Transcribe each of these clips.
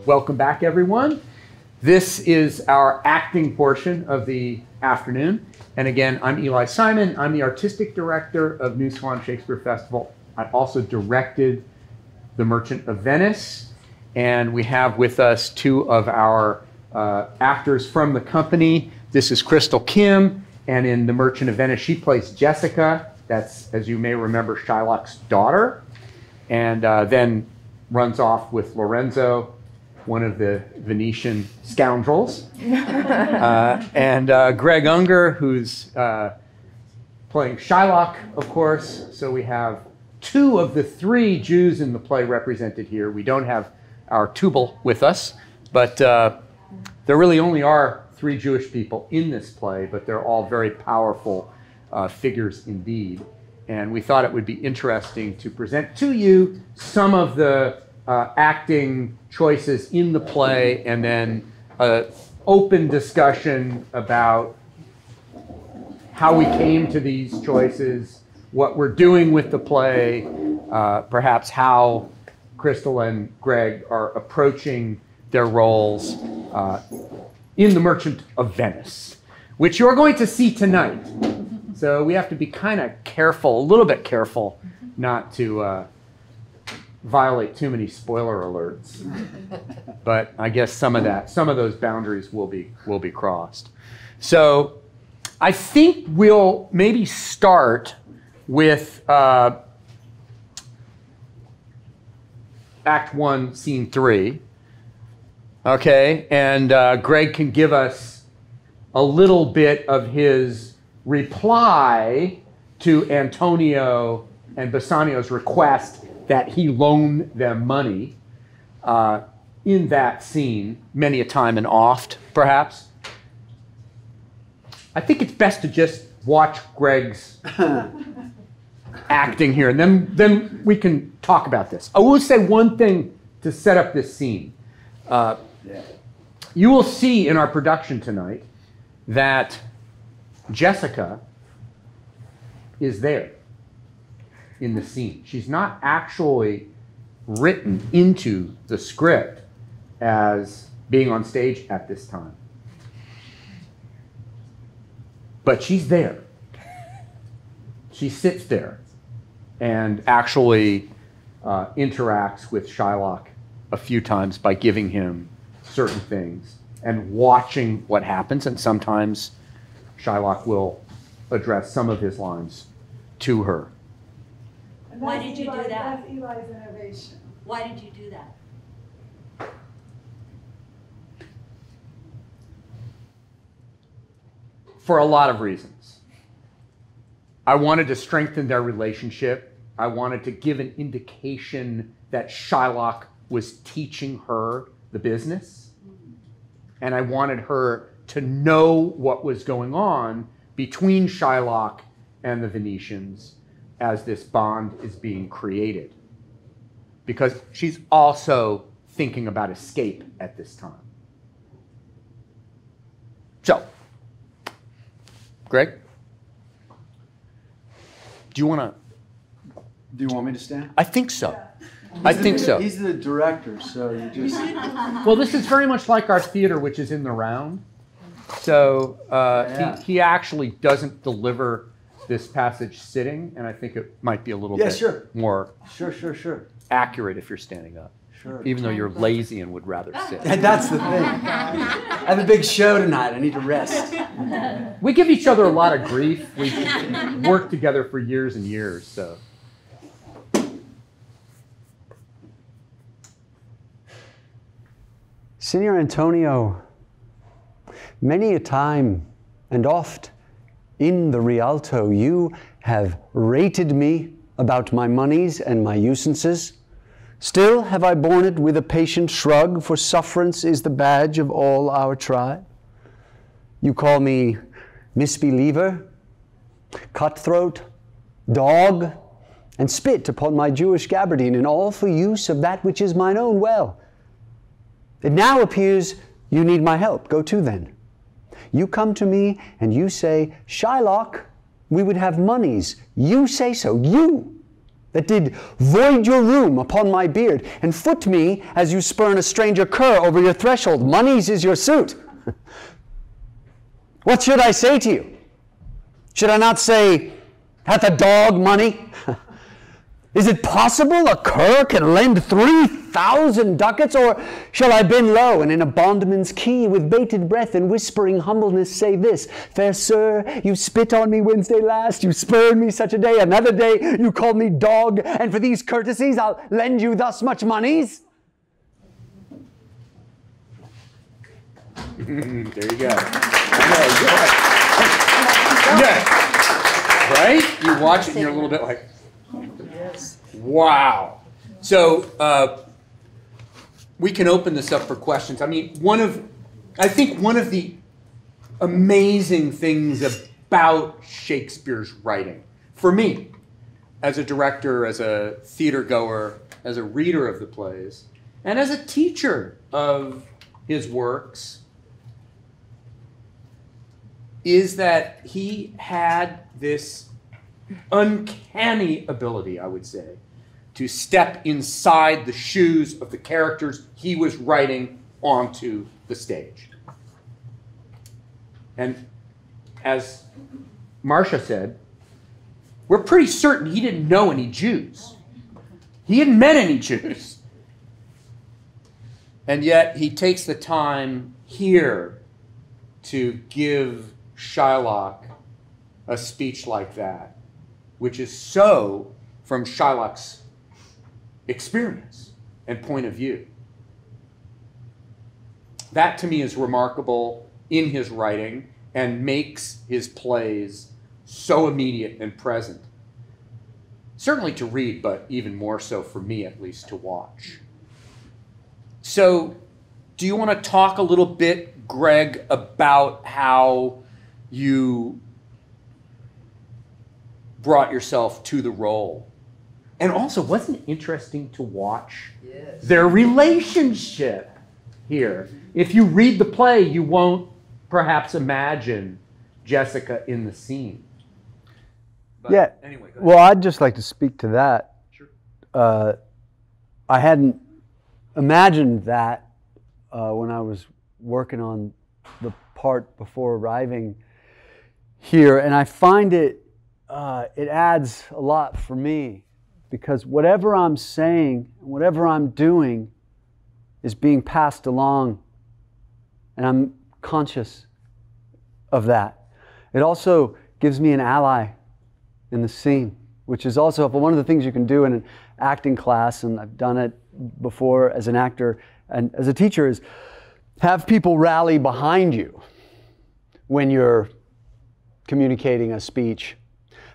Welcome back, everyone. This is our acting portion of the afternoon. And again, I'm Eli Simon. I'm the artistic director of New Swan Shakespeare Festival. I also directed The Merchant of Venice. And we have with us two of our actors from the company. This is Crystal Kim, and in The Merchant of Venice, she plays Jessica. That's, as you may remember, Shylock's daughter. And then runs off with Lorenzo, one of the Venetian scoundrels. And Greg Ungar, who's playing Shylock, of course. So we have two of the three Jews in the play represented here. We don't have our Tubal with us, but there really only are three Jewish people in this play, but they're all very powerful figures indeed. And we thought it would be interesting to present to you some of the acting choices in the play, and then an open discussion about how we came to these choices, what we're doing with the play, perhaps how Crystal and Greg are approaching their roles in The Merchant of Venice, which you're going to see tonight. So we have to be kind of careful, a little bit careful, not to violate too many spoiler alerts. But I guess some of those boundaries will be crossed. So I think we'll maybe start with Act 1, Scene 3. Okay, and Greg can give us a little bit of his reply to Antonio and Bassanio's request that he loan them money in that scene, many a time and oft, perhaps. I think it's best to just watch Greg's acting here, and then we can talk about this. I will say one thing to set up this scene. You will see in our production tonight that Jessica is there in the scene. She's not actually written into the script as being on stage at this time. But she's there. She sits there and actually interacts with Shylock a few times by giving him certain things and watching what happens, and sometimes Shylock will address some of his lines to her. Why did you do that? That's Eli's innovation. Why did you do that? For a lot of reasons. I wanted to strengthen their relationship. I wanted to give an indication that Shylock was teaching her the business. And I wanted her to know what was going on between Shylock and the Venetians as this bond is being created. Because she's also thinking about escape at this time. So, Greg, do you want me to stand? I think so. I think so. He's the director, so you just... Well, this is very much like our theater, which is in the round. So he actually doesn't deliver this passage sitting, and I think it might be a little bit more accurate if you're standing up. Sure. Even though you're lazy and would rather sit. And that's the thing. I have a big show tonight. I need to rest. We give each other a lot of grief. We've worked together for years and years, so. Signor Antonio, many a time and oft in the Rialto you have rated me about my monies and my usances. Still have I borne it with a patient shrug, for sufferance is the badge of all our tribe. You call me misbeliever, cutthroat, dog, and spit upon my Jewish gabardine, and all for use of that which is mine own well. It now appears you need my help. Go to then. You come to me and you say, Shylock, we would have monies. You say so. You. that did void your room upon my beard, and foot me as you spurn a stranger cur over your threshold. Money's is your suit. What should I say to you? Should I not say, hath a dog money? Is it possible a cur can lend 3,000 ducats? Or shall I bend low and in a bondman's key with bated breath and whispering humbleness say this, fair sir, you spit on me Wednesday last, you spurned me such a day, another day you called me dog, and for these courtesies I'll lend you thus much monies? There you go. Yeah. Right? You watch it and you're a little bit like, wow. So we can open this up for questions. I mean, I think one of the amazing things about Shakespeare's writing, for me, as a director, as a theater goer, as a reader of the plays, and as a teacher of his works, is that he had this uncanny ability, I would say, to step inside the shoes of the characters he was writing onto the stage. And as Marcia said, we're pretty certain he didn't know any Jews. He hadn't met any Jews. And yet he takes the time here to give Shylock a speech like that, which is so from Shylock's experience and point of view. That to me is remarkable in his writing and makes his plays so immediate and present. Certainly to read, but even more so for me at least to watch. So do you want to talk a little bit, Greg, about how you brought yourself to the role? And also, wasn't it interesting to watch their relationship here? If you read the play, you won't perhaps imagine Jessica in the scene. But yeah. Anyway, well, I'd just like to speak to that. Sure. I hadn't imagined that when I was working on the part before arriving here, and I find it adds a lot for me, because whatever I'm saying, whatever I'm doing is being passed along, and I'm conscious of that. It also gives me an ally in the scene, which is also one of the things you can do in an acting class, and I've done it before as an actor and as a teacher, is have people rally behind you when you're communicating a speech.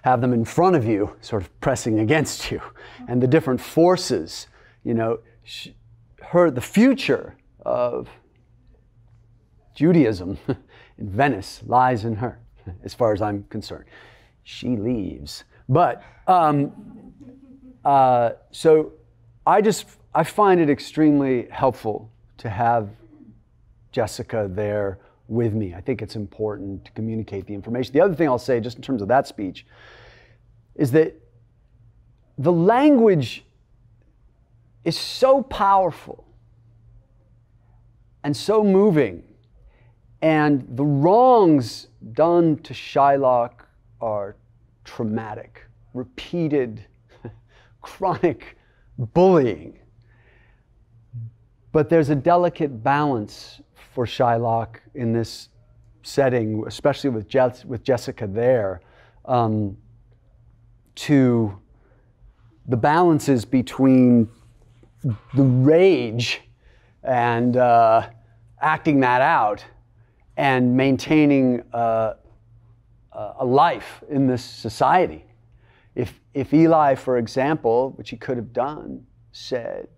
Have them in front of you, sort of pressing against you, and the different forces, you know, the future of Judaism in Venice lies in her, as far as I'm concerned. She leaves. But, so I find it extremely helpful to have Jessica there with me. I think it's important to communicate the information. The other thing I'll say, just in terms of that speech, is that the language is so powerful and so moving, and the wrongs done to Shylock are traumatic, repeated, chronic bullying. But there's a delicate balance for Shylock in this setting, especially with Jessica there, to the balances between the rage and acting that out and maintaining a life in this society. If Eli, for example, which he could have done, said,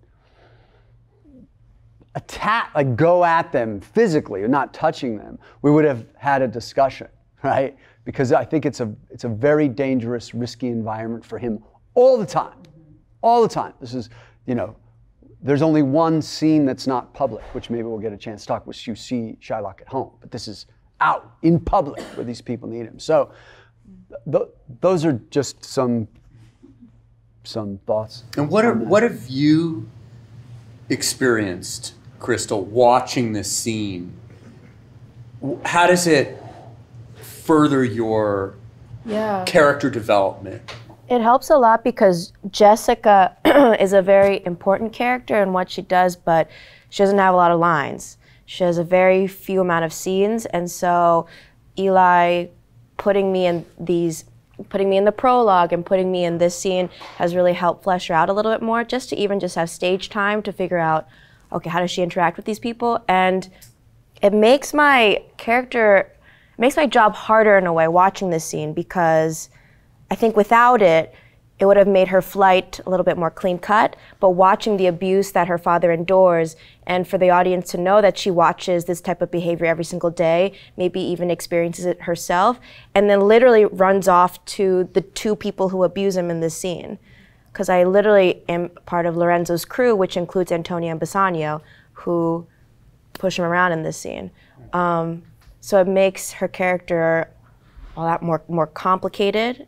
attack, like go at them physically, or not touching them, we would have had a discussion, right? Because I think it's a very dangerous, risky environment for him all the time. All the time. This is, you know, there's only one scene that's not public, which maybe we'll get a chance to talk, which you see Shylock at home. But this is out in public where these people need him. So those are just some some thoughts. And what have you experienced, Crystal, watching this scene? How does it further your character development? It helps a lot because Jessica is a very important character in what she does, but she doesn't have a lot of lines. She has a very few amount of scenes, and so Eli putting me in the prologue and putting me in this scene has really helped flesh her out a little bit more, just to even just have stage time to figure out, okay, how does she interact with these people? And it makes my job harder in a way watching this scene, because I think without it, it would have made her flight a little bit more clean cut, but watching the abuse that her father endures, and for the audience to know that she watches this type of behavior every single day, maybe even experiences it herself, and then literally runs off to the two people who abuse him in this scene. Because I literally am part of Lorenzo's crew, which includes Antonio and Bassanio, who push him around in this scene. So it makes her character a lot more complicated.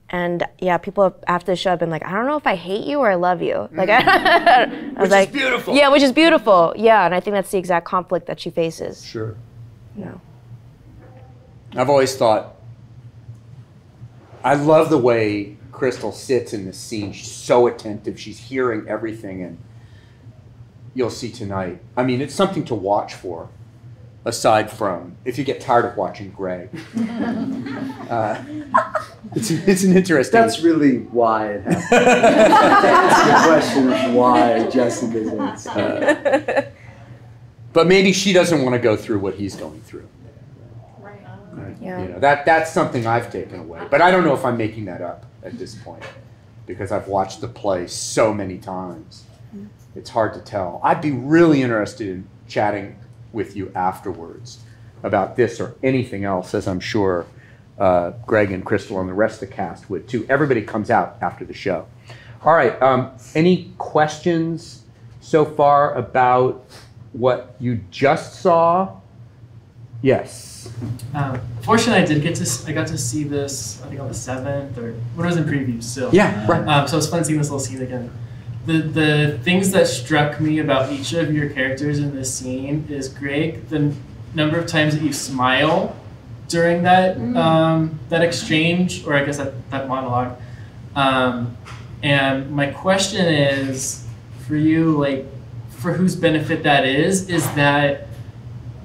And yeah, people after the show have been like, I don't know if I hate you or I love you. Like, I was like, which is beautiful. Yeah, which is beautiful. Yeah, and I think that's the exact conflict that she faces. Sure. Yeah. I've always thought, I love the way Crystal sits in this scene. She's so attentive. She's hearing everything, and you'll see tonight. I mean, it's something to watch for, aside from if you get tired of watching Greg. It's an interesting... That's really why it happened. That's the question of why Jessica's in it. But maybe she doesn't want to go through what he's going through. Right. Yeah. You know, that's something I've taken away. But I don't know if I'm making that up at this point, because I've watched the play so many times. It's hard to tell. I'd be really interested in chatting with you afterwards about this or anything else, as I'm sure Greg and Crystal and the rest of the cast would too. Everybody comes out after the show. All right, any questions so far about what you just saw? Yes. Fortunately, I got to see this, I think on the 7th, or when I was in previews still. Yeah, right. So it was fun seeing this little scene again. The things that struck me about each of your characters in this scene is, Greg, the number of times that you smile during that that exchange, or I guess that monologue. And my question is, for you, like, for whose benefit that is that,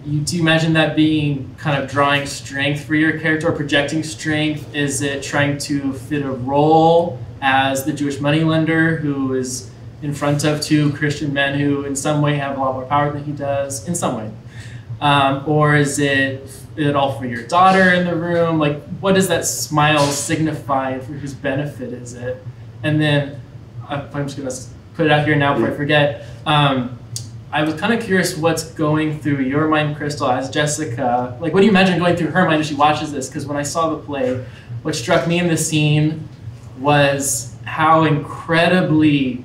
do you imagine that being kind of drawing strength for your character or projecting strength? Is it trying to fit a role as the Jewish moneylender who is in front of two Christian men who in some way have a lot more power than he does, in some way? Or is it all for your daughter in the room? Like, what does that smile signify, and for whose benefit is it? And then, I'm just gonna put it out here now before I forget. I was kind of curious what's going through your mind, Crystal, as Jessica. Like, what do you imagine going through her mind as she watches this? Because when I saw the play, what struck me in the scene was how incredibly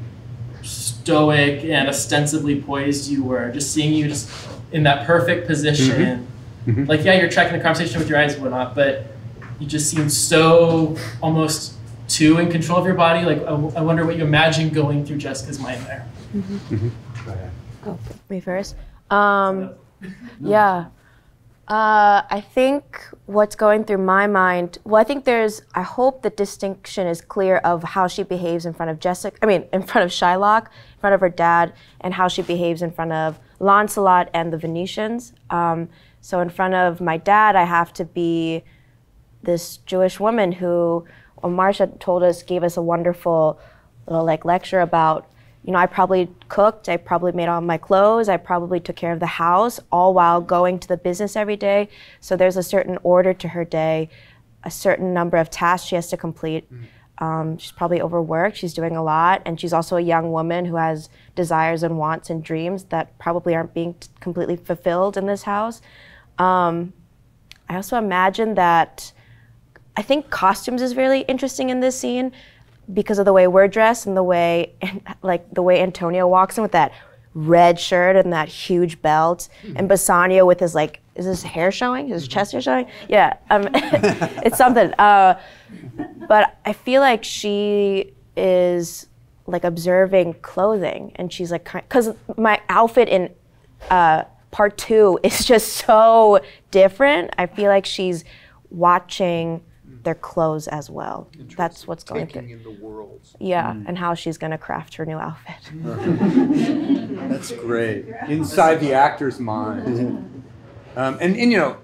stoic and ostensibly poised you were. Just seeing you just in that perfect position. Mm-hmm. Like, yeah, you're tracking the conversation with your eyes and whatnot, but you just seem so almost too in control of your body. Like, I wonder what you imagine going through Jessica's mind there. Mm-hmm. Mm-hmm. Go ahead. Oh, me first? Yeah. I think what's going through my mind, I hope the distinction is clear of how she behaves in front of in front of Shylock, in front of her dad, and how she behaves in front of Lancelot and the Venetians. So in front of my dad, I have to be this Jewish woman who, Marsha gave us a wonderful little lecture about, I probably cooked, I probably made all my clothes, I probably took care of the house, all while going to the business every day. So there's a certain order to her day, a certain number of tasks she has to complete. She's probably overworked, she's doing a lot, and she's also a young woman who has desires and wants and dreams that probably aren't being completely fulfilled in this house. I also imagine that, I think costumes is really interesting in this scene, because of the way we're dressed and the way Antonio walks in with that red shirt and that huge belt, and Bassanio with his is his hair showing? His chest hair showing? Yeah, it's something. But I feel like she is like observing clothing, and she's like, because my outfit in part 2 is just so different. I feel like she's watching their clothes as well. That's what's going through. In the worlds. Yeah, and how she's gonna craft her new outfit. That's great. Inside the actor's mind. And you know,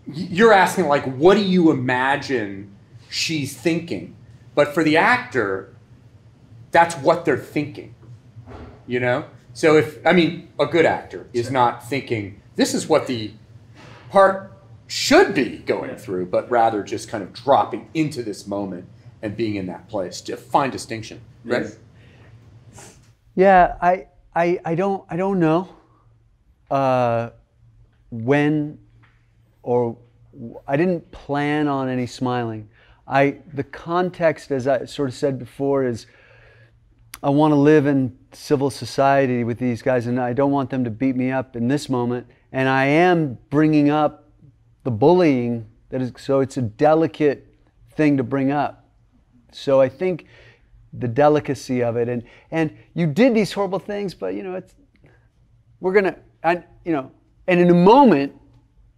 you're asking like, what do you imagine she's thinking? But for the actor, that's what they're thinking, you know? So if, I mean, a good actor is not thinking, this is what the part should be going through, but rather just kind of dropping into this moment and being in that place. To find distinction, right? Yeah, I don't know when, or I didn't plan on any smiling. The context, as I sort of said before, is I want to live in civil society with these guys, and I don't want them to beat me up in this moment. And I am bringing up the bullying that is, so it's a delicate thing to bring up. So I think the delicacy of it, and you did these horrible things, but you know, we're gonna, and you know, and in a moment,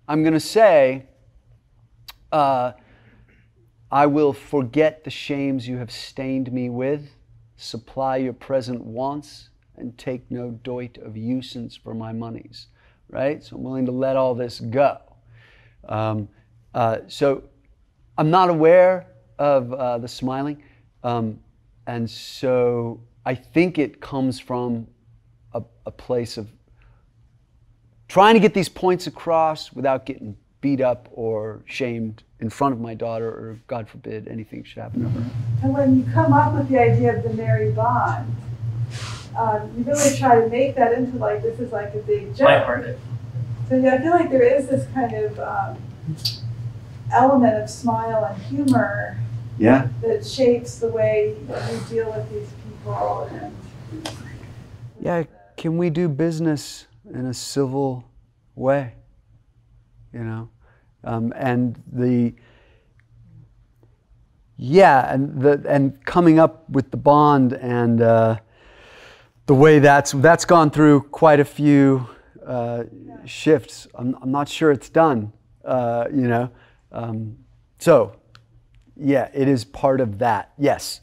I'm gonna say, I will forget the shames you have stained me with, supply your present wants, and take no doit of usance for my monies. Right? So I'm willing to let all this go. So I'm not aware of the smiling. And so I think it comes from a place of trying to get these points across without getting beat up or shamed in front of my daughter, or God forbid anything should happen to her. And when you come up with the idea of the Mary Bond, you really try to make that into like, this is like a big joke. Lighthearted. So yeah, I feel like there is this kind of element of smile and humor that shapes the way you deal with these people. And yeah, can we do business in a civil way? You know, and and coming up with the bond and the way that's gone through quite a few shifts. I'm not sure it's done. You know, so yeah, it is part of that. Yes.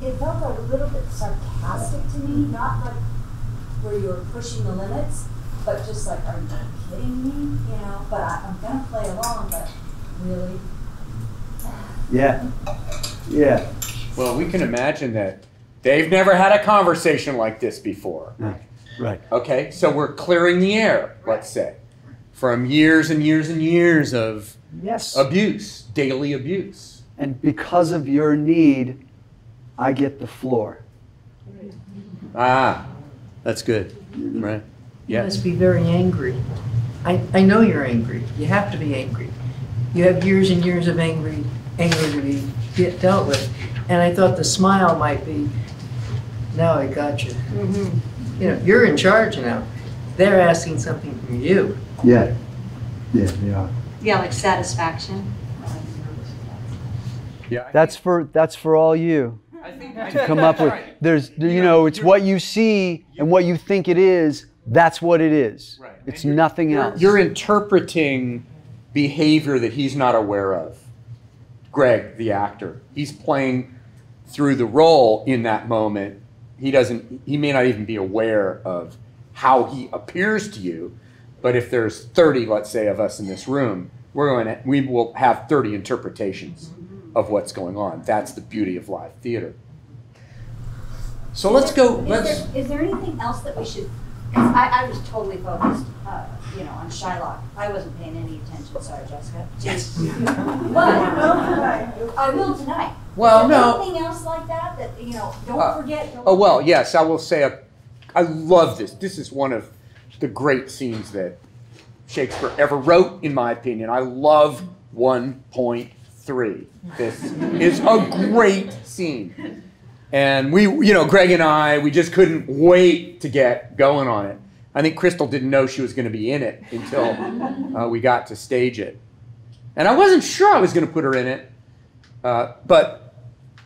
It felt a little bit sarcastic to me, not like where you were pushing the limits, but just like, are you kidding me? You know, but I'm gonna play along, but really? Yeah. Yeah. Well, we can imagine that they've never had a conversation like this before. Right. Okay, so we're clearing the air, let's say, from years and years and years of abuse, daily abuse. And because of your need, I get the floor. Ah, that's good, right? You must be very angry. I know you're angry. You have to be angry. You have years and years of anger to be dealt with. And I thought the smile might be, now I got you. Mm-hmm. You know, you're in charge now. They're asking something from you. Yeah. Yeah, they are. Yeah, like satisfaction. Yeah. That's for all you to come up with. There's, you know, it's what you see and what you think it is. That's what it is. Right. It's nothing else. You're interpreting behavior that he's not aware of. Greg, the actor, he's playing through the role in that moment. He may not even be aware of how he appears to you. But if there's 30, let's say, of us in this room, we will have 30 interpretations of what's going on. That's the beauty of live theater. So let's go. Is there anything else that we should? Because I was totally focused, you know, on Shylock. I wasn't paying any attention. Sorry, Jessica. But I will tonight. Well, is there no. Anything else like that you know? Don't forget. Oh well, yes. I will say, I love this. This is one of the great scenes that Shakespeare ever wrote, in my opinion. I love 1.3. This is a great scene. And we, you know, Greg and I, we just couldn't wait to get going on it. I think Crystal didn't know she was going to be in it until we got to stage it. And I wasn't sure I was going to put her in it, but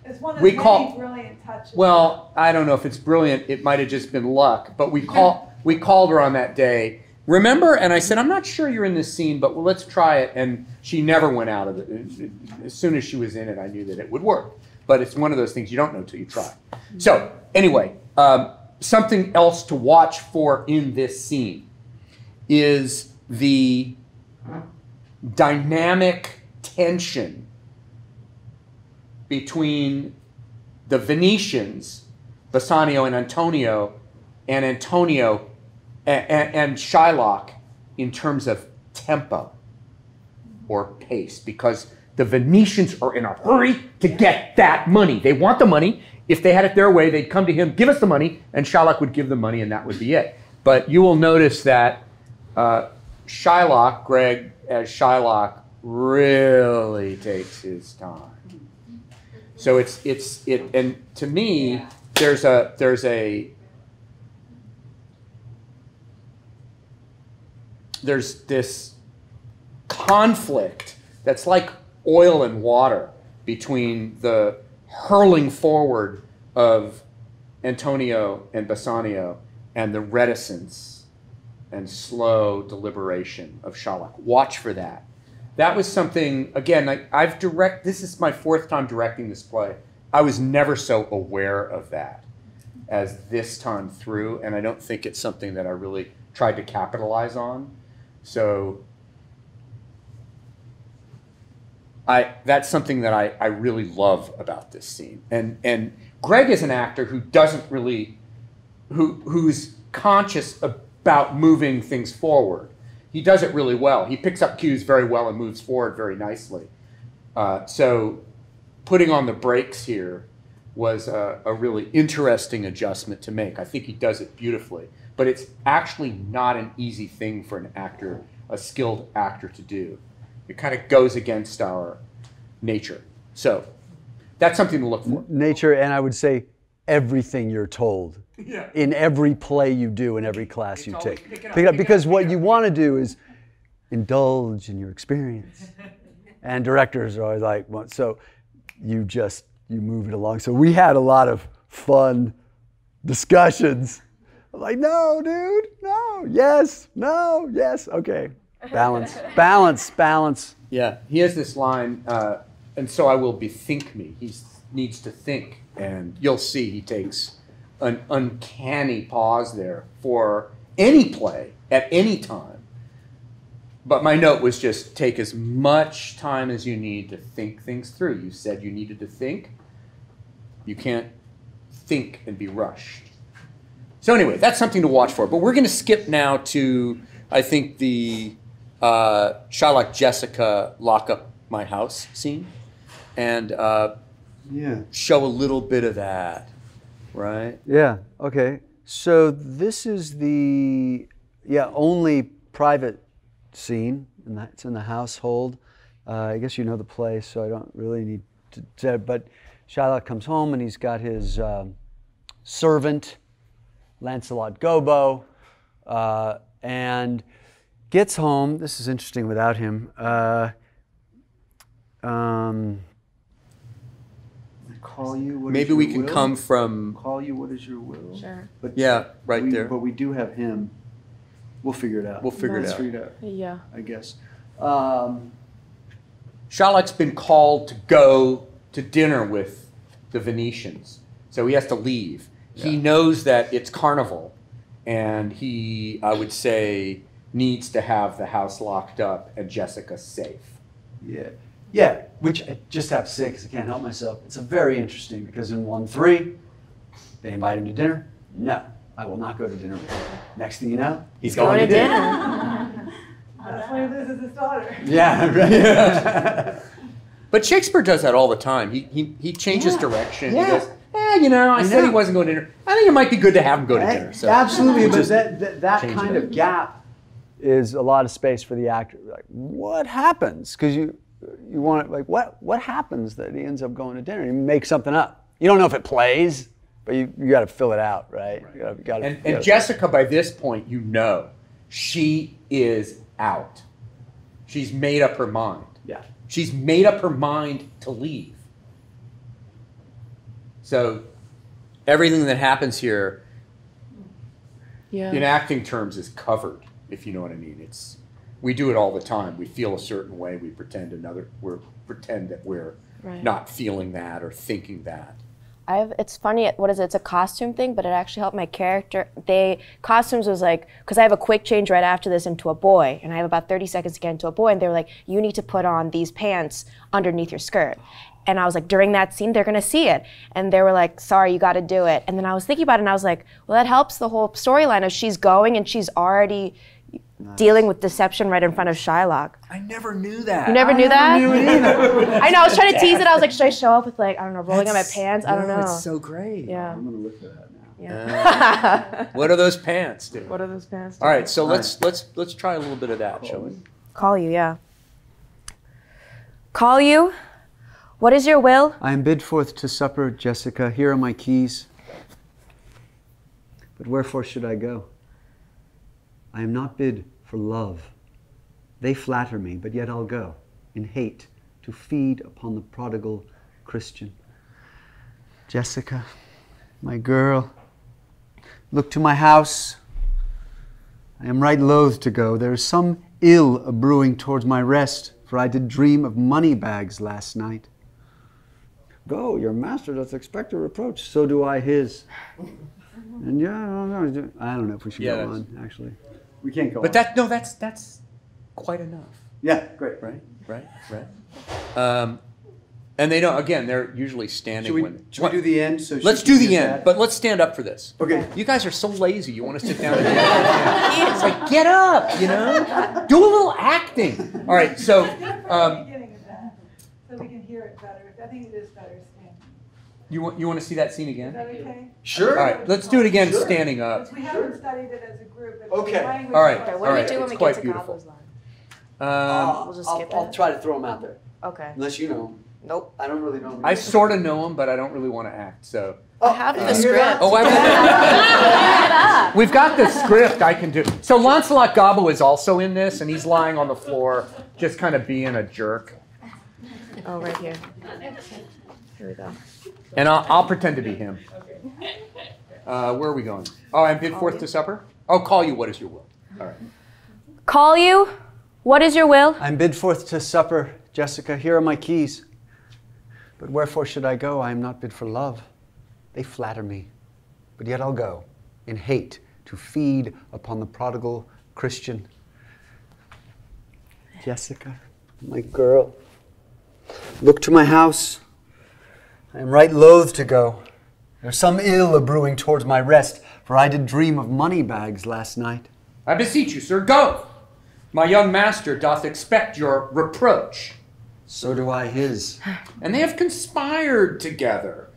It's one of we many call- brilliant touches. well, I don't know if it's brilliant. It might have just been luck. But we called her on that day. Remember? And I said, I'm not sure you're in this scene, but well, let's try it. And she never went out of it. As soon as she was in it, I knew that it would work. But it's one of those things you don't know until you try. So anyway, something else to watch for in this scene is the dynamic tension between the Venetians, Bassanio and Antonio and Shylock in terms of tempo or pace, because the Venetians are in a hurry to get that money. They want the money. If they had it their way, they'd come to him, give us the money, and Shylock would give the money, and that would be it. But you will notice that Shylock, Greg as Shylock, really takes his time. So and to me, there's this conflict that's like oil and water between the hurling forward of Antonio and Bassanio and the reticence and slow deliberation of Shylock. Watch for that. That was something, again, this is my 4th time directing this play. I was never so aware of that as this time through, and I don't think it's something that I really tried to capitalize on. So that's something that I really love about this scene. And Greg is an actor who doesn't really, who's conscious about moving things forward. He does it really well. He picks up cues very well and moves forward very nicely. So putting on the brakes here was a really interesting adjustment to make. I think he does it beautifully. But it's actually not an easy thing for an actor, a skilled actor, to do. It kind of goes against our nature. So that's something to look for. Nature, and I would say everything you're told. Yeah. In every play you do, in every class you take. Pick Pick it up, because what you want to do is indulge in your experience. And directors are always like, well, so you move it along. So we had a lot of fun discussions. I'm like, no, dude, no, yes, no, yes, okay. Balance, balance, balance. Yeah, he has this line, and so I will bethink me. He needs to think, and you'll see he takes an uncanny pause there for any play at any time. But my note was just take as much time as you need to think things through. You said you needed to think. You can't think and be rushed. So anyway, that's something to watch for. But we're going to skip now to, I think, the Shylock Jessica lock up my house scene and show a little bit of that, right? Yeah, okay. So this is the only private scene, and it's in the household. I guess you know the play, so I don't really need to, but Shylock comes home and he's got his servant, Lancelot Gobbo, and gets home. This is interesting without him. Call you. What Maybe is we your can will? come from. Call you. What is your will? Sure. But Yeah, right there. But we do have him. We'll figure it out. We'll figure it Let's out. figure it out. Yeah. I guess. Shylock's been called to go to dinner with the Venetians, so he has to leave. Yeah. He knows that it's carnival, and he, I would say, needs to have the house locked up and Jessica safe. Yeah. Yeah, which I just have to say, because I can't help myself, it's a very interesting, because in 1-3, they invite him to dinner. No, I will not go to dinner with him. Next thing you know, he's going to dinner. That's why he loses his daughter. Yeah, right. But Shakespeare does that all the time. He changes direction. Yeah. He goes, I said he wasn't going to dinner. I think it might be good to have him go to dinner. So Absolutely, but just that change kind it. of gap is a lot of space for the actor. Like, what happens? Because you want it, like, what happens that he ends up going to dinner? You make something up. You don't know if it plays, but you got to fill it out, right? You gotta, And Jessica, by this point, she is out. She's made up her mind. Yeah. She's made up her mind to leave. So everything that happens here in acting terms is covered, if you know what I mean. We do it all the time. We feel a certain way. We pretend that we're not feeling that or thinking that. It's funny, what is it? It's a costume thing, but it actually helped my character. Costumes was like, because I have a quick change right after this into a boy, and I have about 30 seconds to get into a boy, and they were like, you need to put on these pants underneath your skirt. And I was like, during that scene, they're gonna see it. And they were like, sorry, you gotta do it. And then I was thinking about it, and I was like, well, that helps the whole storyline of she's going and she's already dealing with deception right in front of Shylock. I never knew that. You never knew that? Knew it either. I know, I was trying to tease it. I was like, should I show up with like, I don't know, rolling on my pants? I don't know. It's so great. Yeah. I'm gonna look for that now. Yeah. What do those pants do? What are those pants do? All right, so let's try a little bit of that, shall we? Call you, yeah. Call you? What is your will? I am bid forth to supper, Jessica. Here are my keys. But wherefore should I go? I am not bid for love. They flatter me, but yet I'll go in hate to feed upon the prodigal Christian. Jessica, my girl, look to my house. I am right loath to go. There is some ill a-brewing towards my rest, for I did dream of money bags last night. Go, your master doth expect a reproach, so do I his. And yeah, I don't know if we should go on, actually. We can't go But on. that's quite enough. Yeah, great. Right. And they don't, again, they're usually standing. Should we do the end? So let's do the end, but let's stand up for this. Okay. You guys are so lazy. You want to sit down and do it. It's like, get up, you know? Do a little acting. All right, so. Beginning of that, so we can hear it better. I think it is better standing. You want to see that scene Is again? that okay? Sure. All right, let's do it again standing up. We haven't studied it as a group. It's Okay. language All right. arts. Okay, what do we do when it's we quite get to beautiful. Gobbo's line? We'll just skip I'll it? try to throw them out there. Okay. Unless you know. Nope. I don't really know. I sort of know him, but I don't really want to act, so. I have the script. Oh, we've got the script I can do. So Lancelot Gobbo is also in this, and he's lying on the floor, just kind of being a jerk. Oh, right here. Here we go. And I'll pretend to be him. Where are we going? Oh, I'm bid forth to supper? Oh, call you, what is your will? All right. Call you? What is your will? I'm bid forth to supper, Jessica. Here are my keys. But wherefore should I go? I am not bid for love. They flatter me, but yet I'll go in hate to feed upon the prodigal Christian. Jessica, my girl, look to my house. I am right loath to go. There's some ill a-brewing towards my rest, for I did dream of money bags last night. I beseech you, sir, go. My young master doth expect your reproach. So do I his. And they have conspired together.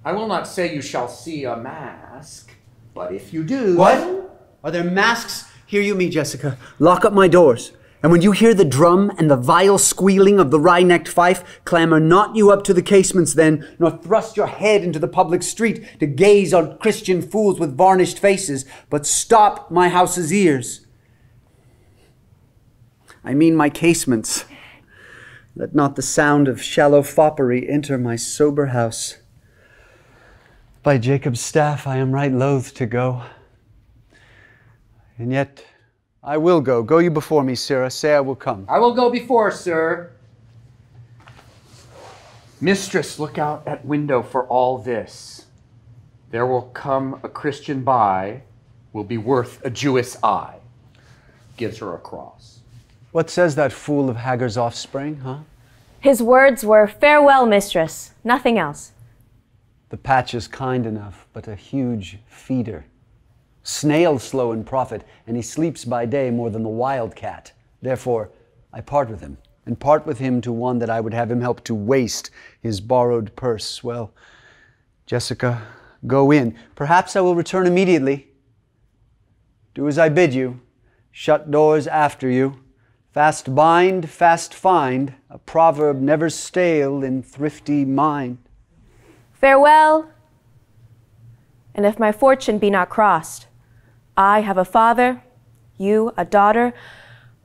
I will not say you shall see a mask, but if you do... What? Are there masks? Hear you me, Jessica. Lock up my doors. And when you hear the drum and the vile squealing of the wry-necked fife, clamber not you up to the casements then, nor thrust your head into the public street to gaze on Christian fools with varnished faces, but stop my house's ears. I mean my casements. Let not the sound of shallow foppery enter my sober house. By Jacob's staff I am right loath to go. And yet I will go. Go you before me, Sarah. Say I will come. I will go before, sir. Mistress, look out at window for all this. There will come a Christian by, will be worth a Jewess eye. Gives her a cross. What says that fool of Hagar's offspring, huh? His words were, farewell, mistress. Nothing else. The patch is kind enough, but a huge feeder. Snail slow in profit, and he sleeps by day more than the wild cat. Therefore, I part with him, and part with him to one that I would have him help to waste his borrowed purse. Well, Jessica, go in. Perhaps I will return immediately. Do as I bid you. Shut doors after you. Fast bind, fast find, a proverb never stale in thrifty mind. Farewell. And if my fortune be not crossed, I have a father, you a daughter,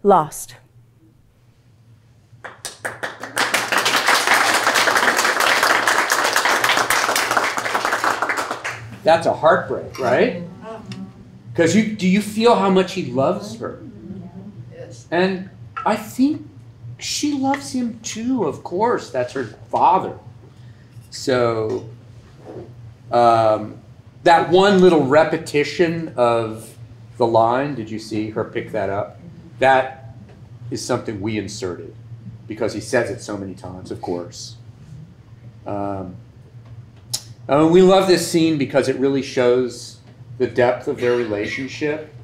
lost. that's a heartbreak, right? Because do you feel how much he loves her? Yes. And I think she loves him too, of course. That's her father. So that one little repetition of the line, did you see her pick that up? That is something we inserted because he says it so many times, of course. We love this scene because it really shows the depth of their relationship.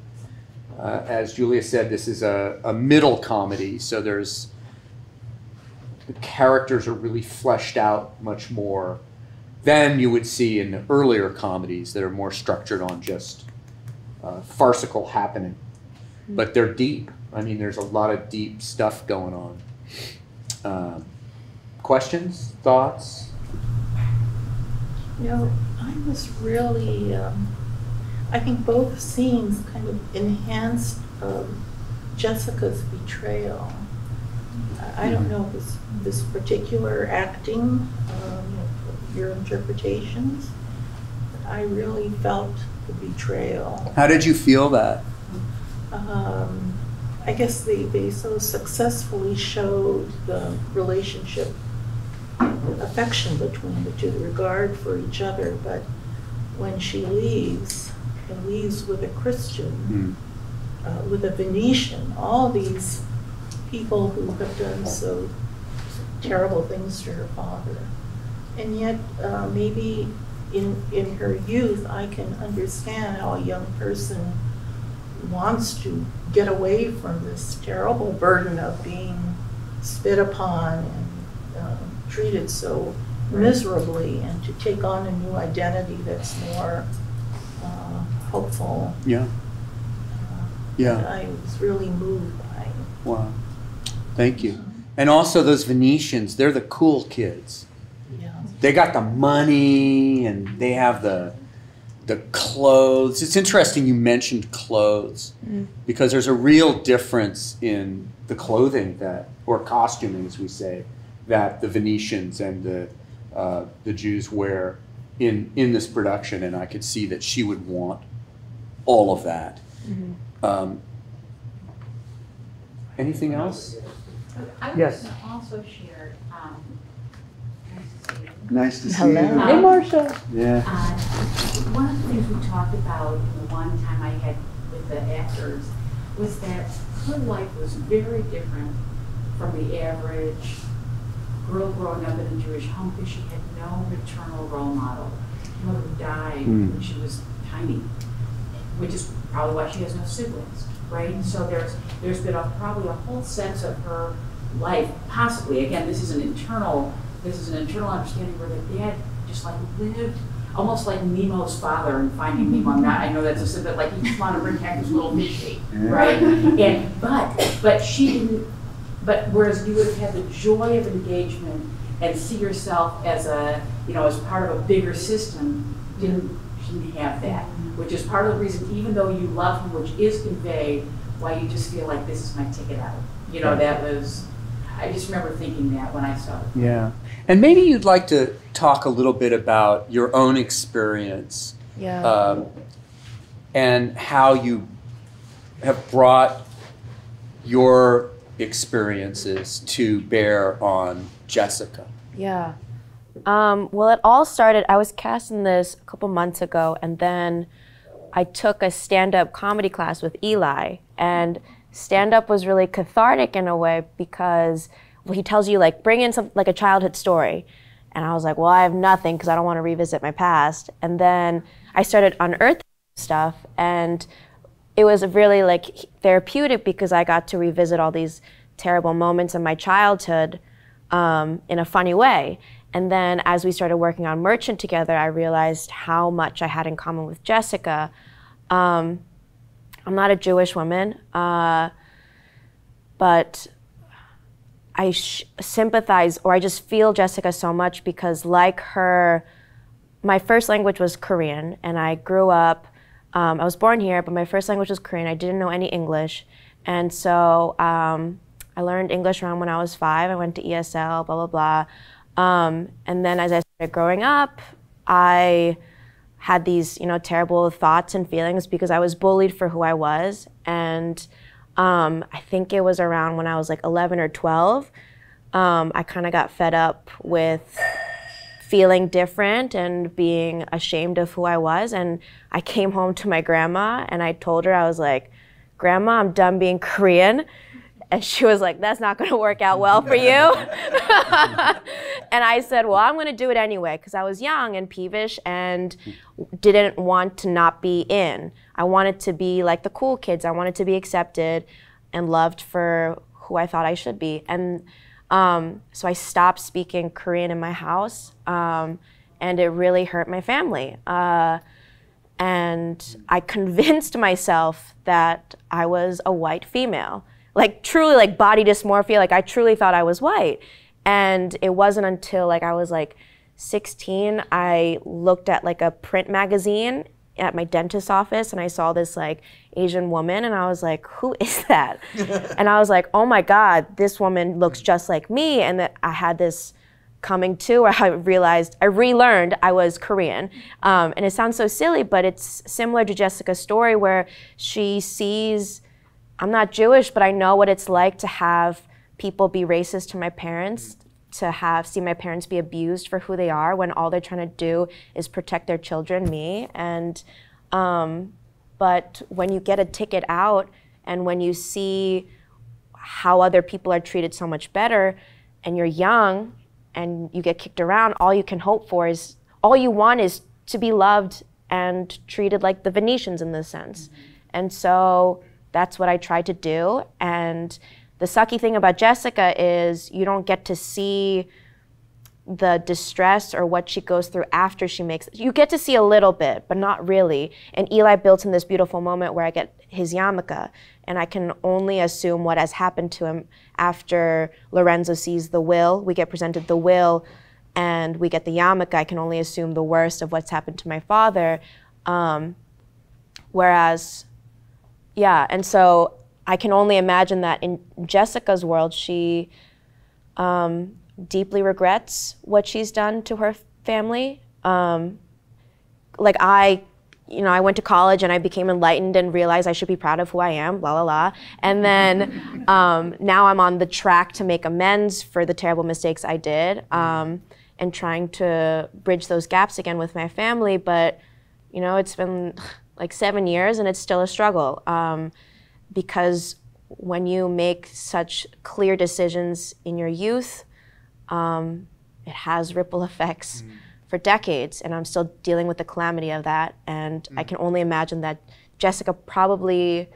As Julia said, this is a middle comedy, so the characters are really fleshed out much more than you would see in the earlier comedies that are more structured on just farcical happening. But they're deep. I mean, there's a lot of deep stuff going on. Questions? Thoughts? You know, I was really, I think both scenes kind of enhanced Jessica's betrayal. I don't know if this particular acting, your interpretations, but I really felt the betrayal. How did you feel that? I guess they so successfully showed the relationship, affection between the two, the regard for each other, but when she leaves, and leaves with a Christian, with a Venetian, all these people who have done so terrible things to her father. And yet, maybe in her youth, I can understand how a young person wants to get away from this terrible burden of being spit upon and treated so miserably, and to take on a new identity that's more hopeful. Yeah. I was really moved by it. Wow. Thank you. And also those Venetians, they're the cool kids. Yeah. They got the money and they have the clothes. It's interesting you mentioned clothes because there's a real difference in the clothing or costuming, as we say, that the Venetians and the Jews wear in this production, and I could see that she would want all of that. Anything else? I was Yes. going to also share, Nice to see Hello. you. Hey, Marcia. Yeah. one of the things we talked about in the one time I had with the actors was that her life was very different from the average girl growing up in a Jewish home because she had no maternal role model. Her mother died when she was tiny, which is probably why she has no siblings, right? So there's been probably a whole sense of her life, possibly, again, this is an internal understanding where the dad just like lived almost like Nemo's father in Finding Nemo. I know that's a symbol, like he just wanted to bring back this little fish, right? And but she didn't. But whereas you would have had the joy of engagement and see yourself as as part of a bigger system, she didn't have that, which is part of the reason, even though you love him, which is conveyed, why you just feel like this is my ticket out. That was. I just remember thinking that when I saw it. Yeah. And maybe you'd like to talk a little bit about your own experience and how you have brought your experiences to bear on Jessica. Yeah. Well, it all started, I was cast in this a couple months ago, and then I took a stand-up comedy class with Eli, and stand-up was really cathartic in a way because he tells you, like, bring in some, like a childhood story. And I was like, well, I have nothing because I don't want to revisit my past. And then I started unearthing stuff, and it was really like therapeutic because I got to revisit all these terrible moments in my childhood in a funny way. And then as we started working on Merchant together, I realized how much I had in common with Jessica. I'm not a Jewish woman, but I sympathize, or I just feel Jessica so much because, like her, my first language was Korean, and I grew up, I was born here, but my first language was Korean. I didn't know any English, and so I learned English around when I was 5. I went to ESL, blah, blah, blah. And then as I started growing up, I had these, terrible thoughts and feelings because I was bullied for who I was. And I think it was around when I was like 11 or 12, I kind of got fed up with feeling different and being ashamed of who I was. And I came home to my grandma and I told her, I was like, Grandma, I'm done being Korean. And she was like, that's not going to work out well for you. And I said, well, I'm going to do it anyway, because I was young and peevish and didn't want to not be in. I wanted to be like the cool kids. I wanted to be accepted and loved for who I thought I should be. And so I stopped speaking Korean in my house, and it really hurt my family. And I convinced myself that I was a white female. Like truly, like body dysmorphia, like I truly thought I was white. And it wasn't until like I was like 16, I looked at like a print magazine at my dentist's office and I saw this like Asian woman and I was like, who is that? And I was like, oh my God, this woman looks just like me. And that I had this coming to where I realized, I relearned I was Korean. And it sounds so silly, but it's similar to Jessica's story where she sees, I'm not Jewish, but I know what it's like to have people be racist to my parents, to see my parents be abused for who they are when all they're trying to do is protect their children, me. And but when you get a ticket out and when you see how other people are treated so much better and you're young and you get kicked around, all you can hope for is, all you want is to be loved and treated like the Venetians in this sense. And so that's what I tried to do. And the sucky thing about Jessica is you don't get to see the distress or what she goes through after she makes it. You get to see a little bit, but not really. And Eli built in this beautiful moment where I get his yarmulke, and I can only assume what has happened to him after Lorenzo sees the will. We get presented the will, and we get the yarmulke. I can only assume the worst of what's happened to my father. Whereas, yeah, and so I can only imagine that in Jessica's world, she deeply regrets what she's done to her family. Like I went to college and I became enlightened and realized I should be proud of who I am, la la la. And then now I'm on the track to make amends for the terrible mistakes I did, and trying to bridge those gaps again with my family. But it's been like 7 years and it's still a struggle. Because when you make such clear decisions in your youth, it has ripple effects for decades, and I'm still dealing with the calamity of that. And I can only imagine that Jessica probably,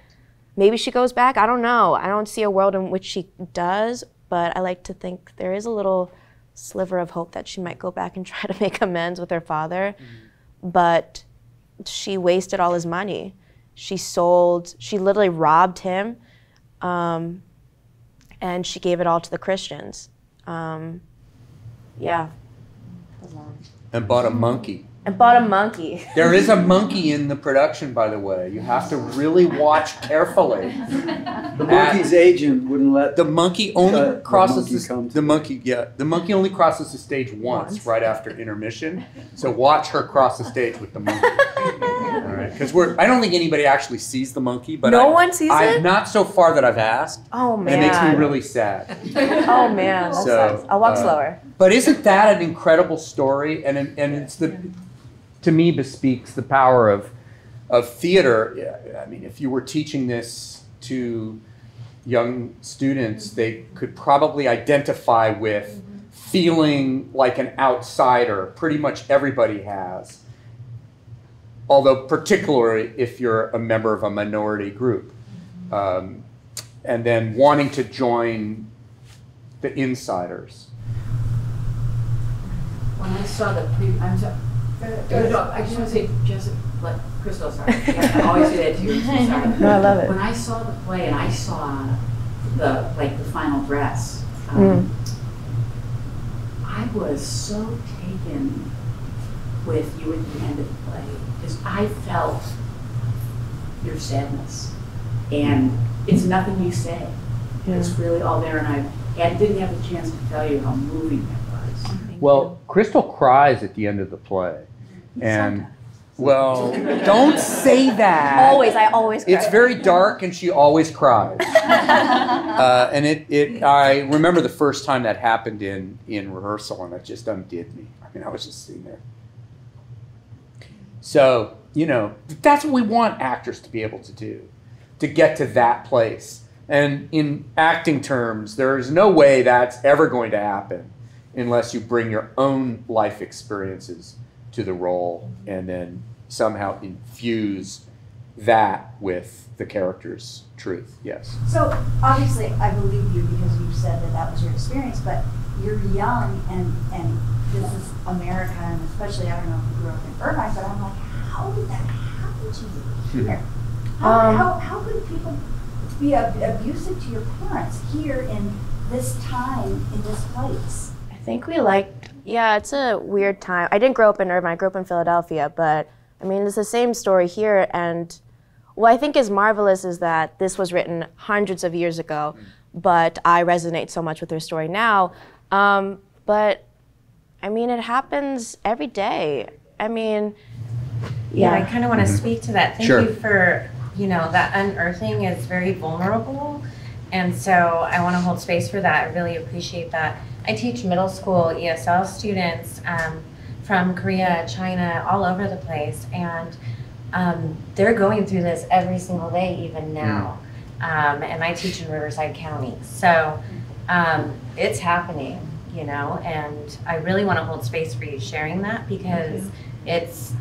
maybe she goes back, I don't know. I don't see a world in which she does, but I like to think there is a little sliver of hope that she might go back and try to make amends with her father. But she wasted all his money. She literally robbed him, and she gave it all to the Christians. Yeah. And bought a monkey. There is a monkey in the production, by the way. You have to really watch carefully. The monkey's agent wouldn't let the monkey only crosses the monkey only crosses the stage once right after intermission. So watch her cross the stage with the monkey. All right, because I don't think anybody actually sees the monkey, but no one sees it. Not so far that I've asked. Oh man, and it makes me really sad. Oh man, that sucks. I'll walk slower. But isn't that an incredible story? And it's to me bespeaks the power of theater. I mean, if you were teaching this to young students, they could probably identify with feeling like an outsider. Pretty much everybody has. Although particularly if you're a member of a minority group. And then wanting to join the insiders. When I saw the I'm sorry. No, I just want to say, Jessica, Crystal, sorry. I always do that to you. I'm sorry. No, I love it. When I saw the play and I saw the final dress, I was so taken with you at the end of the play because I felt your sadness, and it's nothing you say. Yeah. It's really all there, and I didn't have the chance to tell you how moving that was. Well, Crystal cries at the end of the play. And Well, don't say that. I always cry. It's very dark, and she always cries. And I remember the first time that happened in rehearsal, and it just undid me. I mean, I was just sitting there. So, that's what we want actors to be able to do, to get to that place. And in acting terms, there's no way that's ever going to happen unless you bring your own life experiences to the role and then somehow infuse that with the character's truth. Yes. So obviously I believe you because you said that was your experience, but you're young and this is America, and especially, I don't know if you grew up in Irvine, but I'm like, how did that happen to you here? How could people be abusive to your parents here in this time, in this place? I think it's a weird time. I didn't grow up in Irvine, I grew up in Philadelphia, but I mean, it's the same story here. And what I think is marvelous is that this was written hundreds of years ago, but I resonate so much with her story now. But I mean, it happens every day. I mean, yeah, I kind of want to speak to that. Thank Sure. you for, that unearthing is very vulnerable. And so I want to hold space for that. I really appreciate that. I teach middle school ESL students from Korea, China, all over the place. And they're going through this every single day, even now. And I teach in Riverside County. So it's happening, and I really want to hold space for you sharing that because it's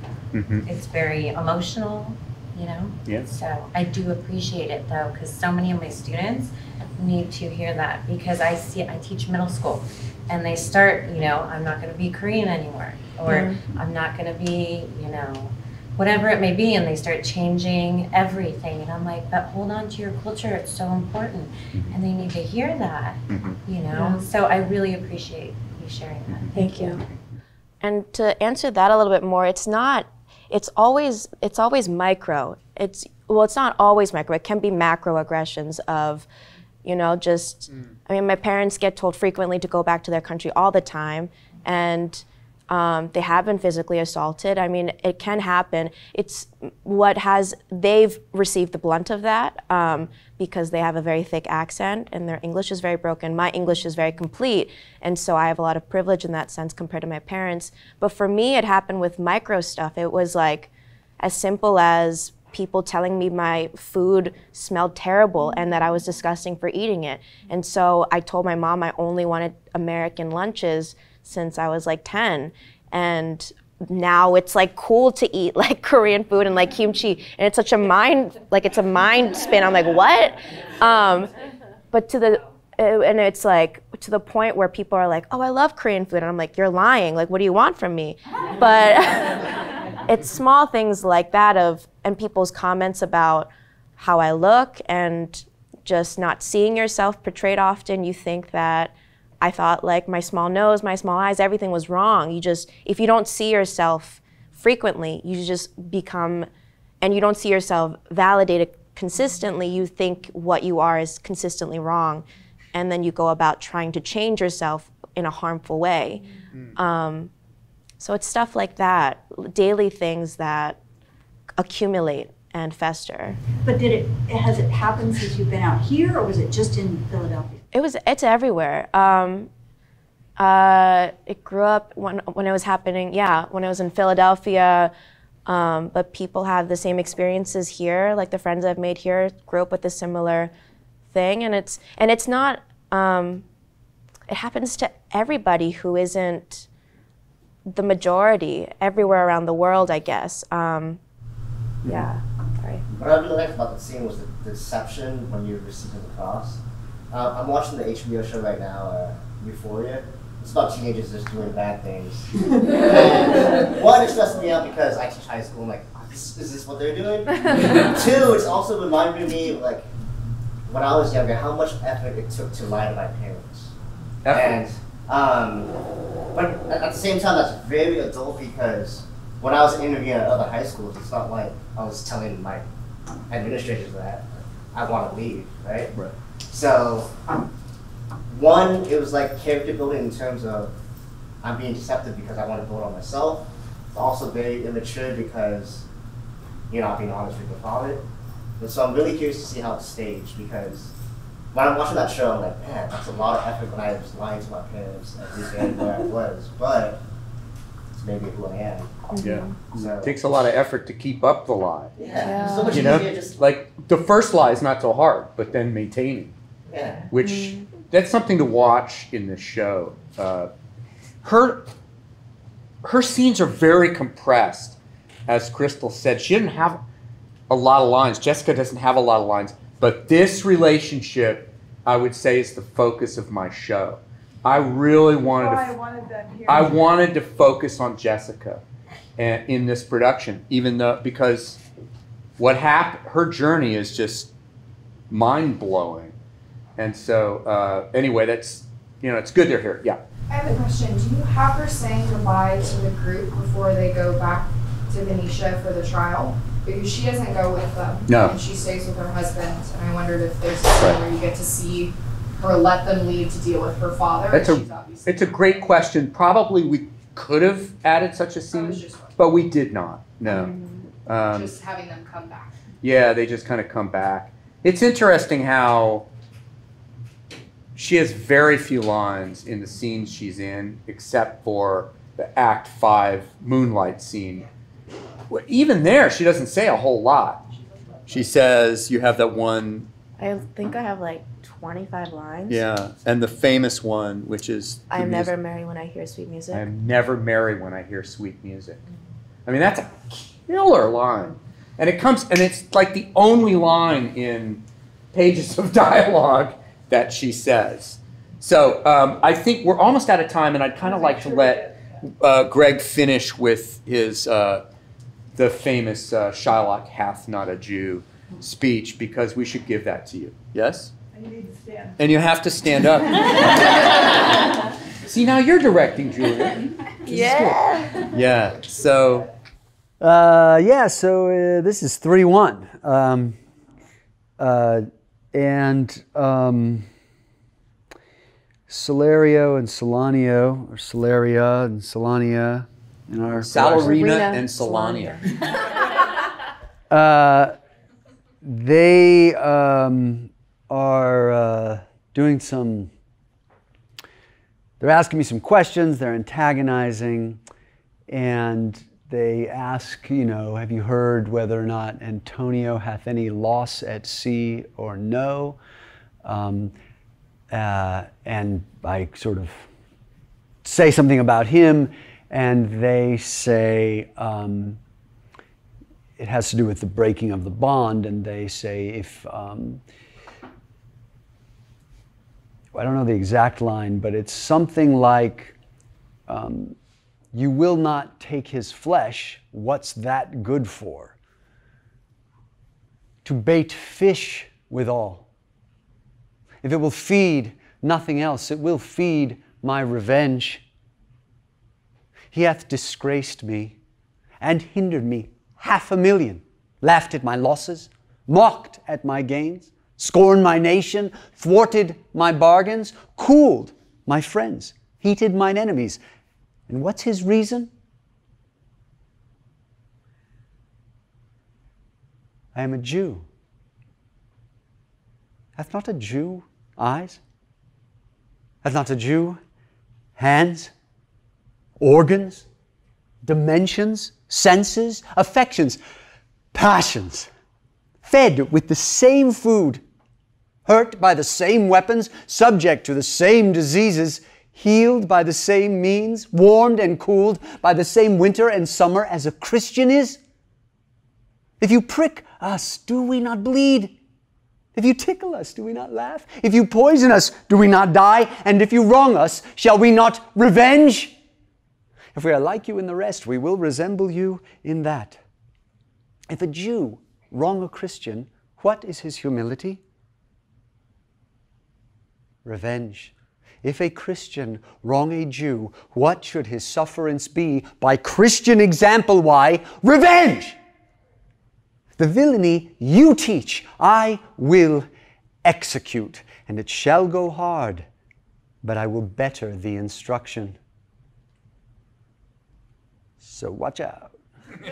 very emotional, Yeah. So I do appreciate it though, because so many of my students need to hear that because I teach middle school and they start, I'm not going to be Korean anymore, or I'm not going to be, whatever it may be, and they start changing everything. And I'm like, but hold on to your culture, it's so important. And they need to hear that, So I really appreciate you sharing that. Thank you. And to answer that a little bit more, it's always micro. It's not always micro. It can be macro aggressions of, I mean, my parents get told frequently to go back to their country all the time, and they have been physically assaulted. I mean, it can happen. They've received the blunt of that because they have a very thick accent and their English is very broken. My English is very complete, and so I have a lot of privilege in that sense compared to my parents. But for me, it happened with micro stuff. It was like as simple as people telling me my food smelled terrible and that I was disgusting for eating it. And so I told my mom I only wanted American lunches since I was like 10. And now it's like cool to eat like Korean food and like kimchi. And it's such a mind spin. I'm like, what? But it's like to the point where people are like, oh, I love Korean food. And I'm like, you're lying. Like, what do you want from me? But it's small things like that and people's comments about how I look and just not seeing yourself portrayed often. You think that I thought like my small nose, my small eyes, everything was wrong. If you don't see yourself frequently, you just become, and you don't see yourself validated consistently, you think what you are is consistently wrong. And then you go about trying to change yourself in a harmful way. So it's stuff like that, daily things that accumulate and fester. But has it happened since you've been out here, or was it just in Philadelphia? It's everywhere. It grew up when it was happening, when I was in Philadelphia, but people have the same experiences here, like the friends I've made here grew up with a similar thing, and it's not, it happens to everybody who isn't the majority everywhere around the world, I guess. Sorry. What I really liked about the scene was the deception when you're receiving the cross. I'm watching the HBO show right now, Euphoria. It's about teenagers just doing bad things. And one, it stresses me out because I teach high school. I'm like, is this what they're doing? Two, it's also reminded me, like, when I was younger, how much effort it took to lie to my parents. And but at the same time, that's very adult because when I was interviewing at other high schools, it's not like I was telling my administrators that I want to leave, right? Right. So, one, it was like character building in terms of I'm being deceptive because I want to build on myself. it's also very immature because you're not being honest with your father. And so I'm really curious to see how it's staged, because when I'm watching that show, I'm like, man, that's a lot of effort when I was lying to my parents every day where I was, but it's maybe who I am. Yeah. So, It takes a lot of effort to keep up the lie. yeah. So much You know, easier just like the first lie is not so hard, but then maintaining, yeah. which that's something to watch in this show. Her scenes are very compressed, as Crystal said. She didn't have a lot of lines. Jessica doesn't have a lot of lines, but this relationship, I would say, is the focus of my show. I really wanted I wanted to focus on Jessica in this production, even though, because what happened, her journey is just mind-blowing. And so anyway, that's, it's good they're here. Yeah. I have a question. Do you have her saying goodbye to the group before they go back to Venetia for the trial? Because she doesn't go with them. No. And she stays with her husband. And I wondered if there's a scene where you get to see her let them leave to deal with her father. It's a great question. Probably we could have added such a scene, but we did not. No. Just having them come back. Yeah, they just kind of come back. It's interesting how she has very few lines in the scenes she's in, except for the Act 5 Moonlight scene. Even there, she doesn't say a whole lot. She says, you have that one... I think I have like 25 lines. Yeah, and the famous one, which is... I am never merry when I hear sweet music. I am never merry when I hear sweet music. I mean, that's a killer line. And it's like the only line in pages of dialogue that she says. So I think we're almost out of time, and I'd kind of like to let Greg finish with his the famous Shylock hath not a Jew speech, because we should give that to you. Yes? And you need to stand. And you have to stand up. See, now you're directing, Julia. Yeah. Yeah. So. So this is 3-1. Celerio and Solanio, or Celeria and Solania, in our Salarina and Solania. They are doing some. They're asking me some questions. They're antagonizing, and they ask, have you heard whether or not Antonio hath any loss at sea or no? And I sort of say something about him, and they say it has to do with the breaking of the bond, and they say if, I don't know the exact line, but it's something like, you will not take his flesh, what's that good for? To bait fish withal. If it will feed nothing else, it will feed my revenge. He hath disgraced me and hindered me 500,000, laughed at my losses, mocked at my gains, scorned my nation, thwarted my bargains, cooled my friends, heated mine enemies. And what's his reason? I am a Jew. Hath not a Jew eyes? Hath not a Jew hands, organs, dimensions, senses, affections, passions, fed with the same food, hurt by the same weapons, subject to the same diseases, healed by the same means, warmed and cooled by the same winter and summer as a Christian is? If you prick us, do we not bleed? If you tickle us, do we not laugh? If you poison us, do we not die? And if you wrong us, shall we not revenge? If we are like you in the rest, we will resemble you in that. If a Jew wrong a Christian, what is his humility? Revenge. If a Christian wrong a Jew, what should his sufferance be? By Christian example, why? Revenge! The villainy you teach, I will execute, and it shall go hard, but I will better the instruction. So watch out. Like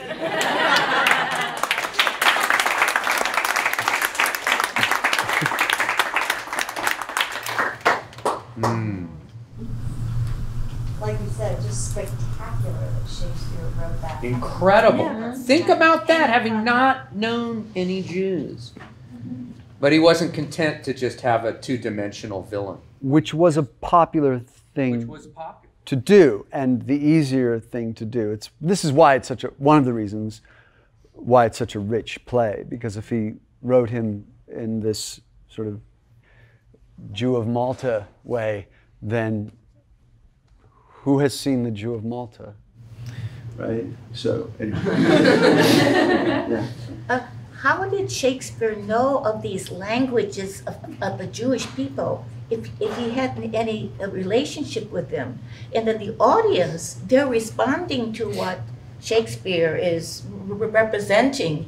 you said, just spectacular that Shakespeare wrote that. Incredible. Yeah. Think about that, having not known any Jews. But he wasn't content to just have a two-dimensional villain. Which was a popular thing to do, and the easier thing to do. This is why it's one of the reasons why it's such a rich play, because if he wrote him in this sort of Jew of Malta way, then who has seen the Jew of Malta? Right? So, anyway. Yeah. How did Shakespeare know of these languages of the Jewish people if he had any relationship with them? And then the audience, they're responding to what Shakespeare is representing,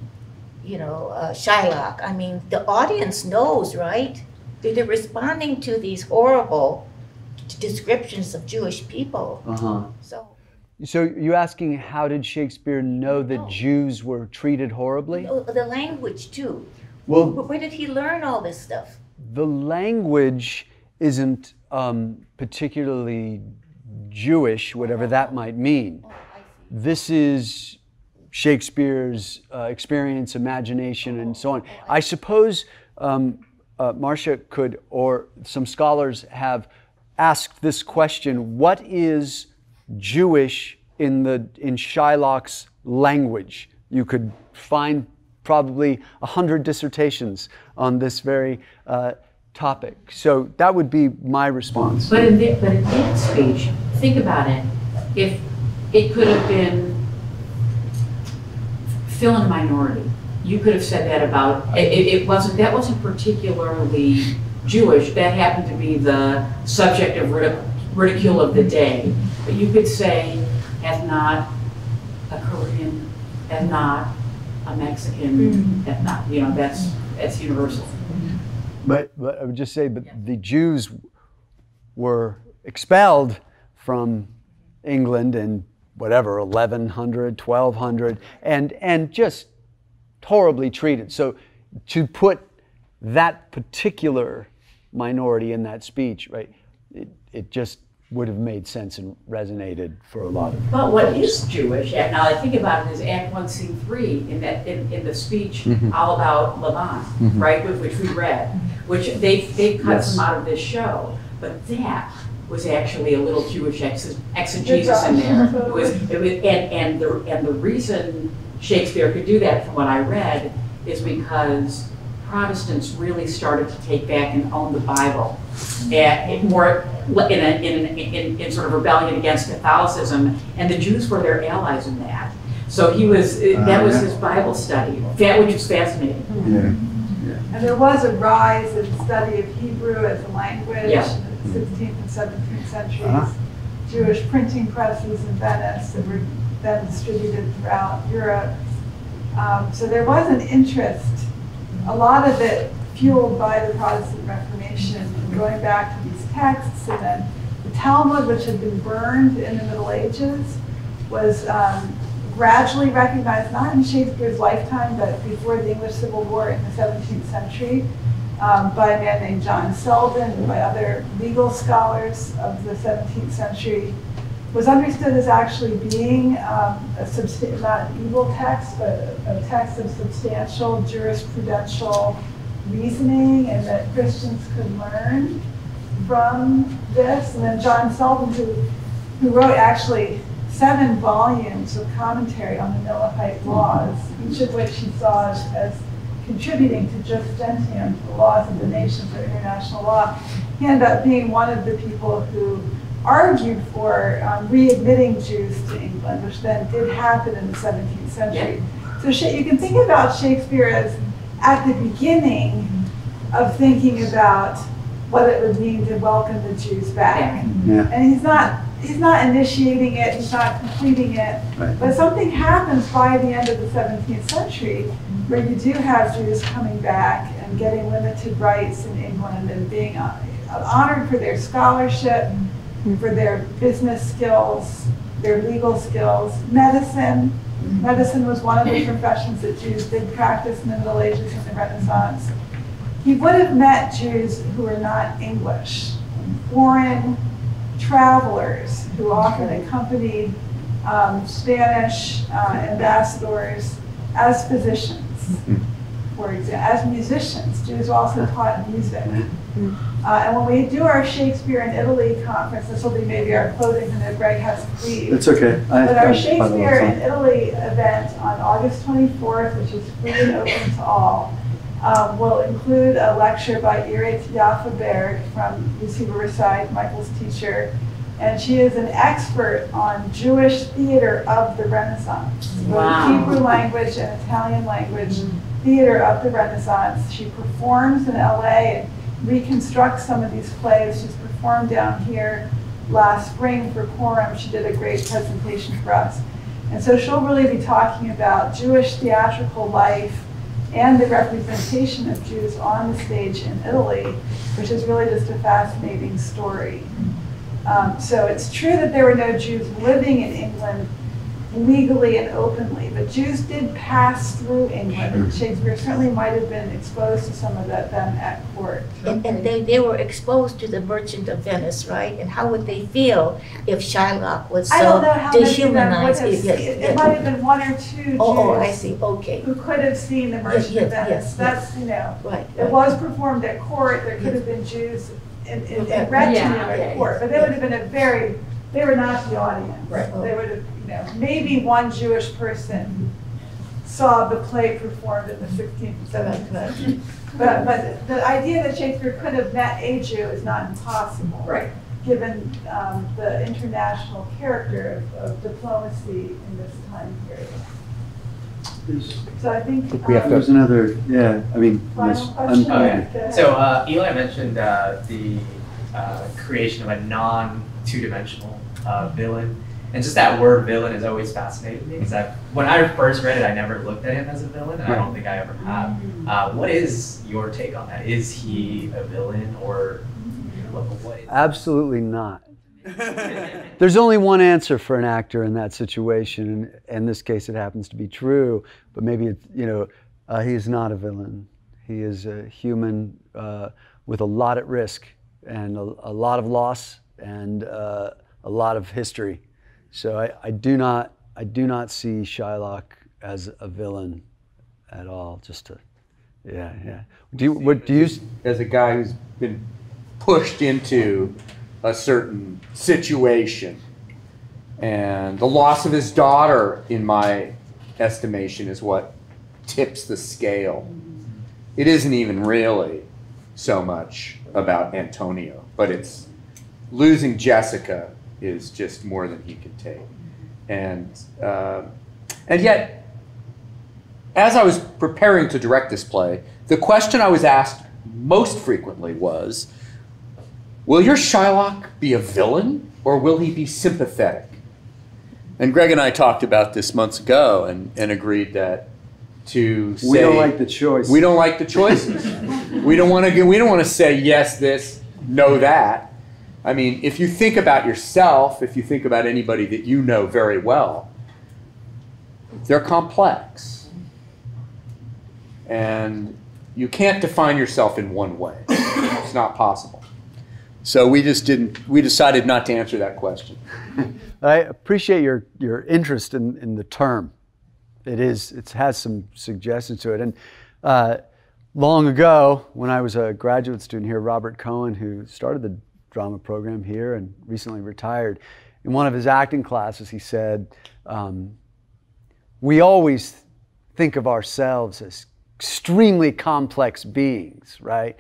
Shylock. I mean, the audience knows, right? They're responding to these horrible descriptions of Jewish people. So you're asking, how did Shakespeare know that Jews were treated horribly? The language too. Well, where did he learn all this stuff? The language isn't particularly Jewish, whatever that might mean. This is Shakespeare's experience, imagination, and so on. I suppose Marcia could, or some scholars have asked this question: what is Jewish in Shylock's language? You could find probably 100 dissertations on this very topic. So that would be my response. But in that speech, think about it. If it could have been fill in a minority, you could have said that about that wasn't particularly Jewish. That happened to be the subject of ridicule of the day. But you could say, as not a Korean, as not a Mexican, as not, that's universal. But I would just say, the Jews were expelled from England in whatever, 1100, 1200, and just horribly treated. So to put that particular minority in that speech, right, it just would have made sense and resonated for a lot of But what folks. is Jewish? Now I think about it as Act 1, Scene 3 in the speech all about Laban, right, which we read, which they cut some out of this show, but that was actually a little Jewish exegesis in there. And the reason Shakespeare could do that, from what I read, is because Protestants really started to take back and own the Bible, and more in sort of rebellion against Catholicism, and the Jews were their allies in that. So that was his Bible study, which is fascinating. And there was a rise in study of Hebrew as a language in the 16th and 17th centuries. Jewish printing presses in Venice that were then distributed throughout Europe. So there was an interest, a lot of it fueled by the Protestant Reformation, and going back to these texts. And then the Talmud, which had been burned in the Middle Ages, was gradually recognized, not in Shakespeare's lifetime, but before the English Civil War in the 17th century, by a man named John Selden and by other legal scholars of the 17th century, was understood as actually being not an evil text, but a text of substantial jurisprudential reasoning, and that Christians could learn from this. And then John Selden, who wrote actually 7 volumes of commentary on the Noahide laws, each of which he saw as contributing to jus gentium, the laws of the nations or international law. He ended up being one of the people who argued for readmitting Jews to England, which then did happen in the 17th century. So you can think about Shakespeare as at the beginning of thinking about what it would mean to welcome the Jews back. And he's not initiating it, he's not completing it, but something happens by the end of the 17th century where you do have Jews coming back and getting limited rights in England and being honored for their scholarship, for their business skills, their legal skills, medicine. Medicine was one of the professions that Jews did practice in the Middle Ages and the Renaissance. He would have met Jews who were not English, foreign travelers who often accompanied Spanish ambassadors as physicians, for example, as musicians. Jews also taught music. And when we do our Shakespeare in Italy conference, this will be maybe our closing, and Greg has to leave. It's okay. But our Shakespeare in Italy event on August 24th, which is free and open to all, will include a lecture by Irit Jaffa-Berg from UC Riverside, Michael's teacher. And she is an expert on Jewish theater of the Renaissance. Both Hebrew language and Italian language theater of the Renaissance. She performs in LA and reconstructs some of these plays. She's performed down here last spring for Quorum. She did a great presentation for us. And so she'll really be talking about Jewish theatrical life and the representation of Jews on the stage in Italy, which is really just a fascinating story. So it's true that there were no Jews living in England legally and openly, but Jews did pass through England. Shakespeare certainly might have been exposed to some of them at court. And they were exposed to the Merchant of Venice, right? And how would they feel if Shylock was so dehumanized? It might have been one or two Jews I see. Okay. who could have seen the Merchant of Venice. That's, you know, it was performed at court. There could have been Jews in retinue at court, but they would have been they were not the audience. Right. They would have, you know, maybe one Jewish person saw the play performed in the 16th and 17th century. But the idea that Shakespeare could have met a Jew is not impossible, right? Given the international character of diplomacy in this time period. So I think we have there's another, I mean, So Eli mentioned the creation of a non-two-dimensional villain. And just that word villain has always fascinated me, because when I first read it, I never looked at him as a villain, and I don't think I ever have. What is your take on that? Is he a villain, or what is Absolutely not. There's only one answer for an actor in that situation, and in this case it happens to be true, but maybe it's, he is not a villain. He is a human with a lot at risk, and a lot of loss, and a lot of history. So I do not see Shylock as a villain at all. Just to, Do you as a guy who's been pushed into a certain situation, and the loss of his daughter, in my estimation, is what tips the scale. It isn't even really so much about Antonio, but it's losing Jessica is just more than he can take. And yet, as I was preparing to direct this play, the question I was asked most frequently was, will your Shylock be a villain, or will he be sympathetic? And Greg and I talked about this months ago, and agreed that to say, we don't like the choice. We don't like the choices. we don't want to say yes this, no that. I mean, if you think about yourself, if you think about anybody that you know very well, they're complex. And you can't define yourself in one way. It's not possible. So we decided not to answer that question. I appreciate your interest in the term. It has some suggestions to it. And long ago, when I was a graduate student here, Robert Cohen, who started the drama program here and recently retired, in one of his acting classes, he said, we always think of ourselves as extremely complex beings, right?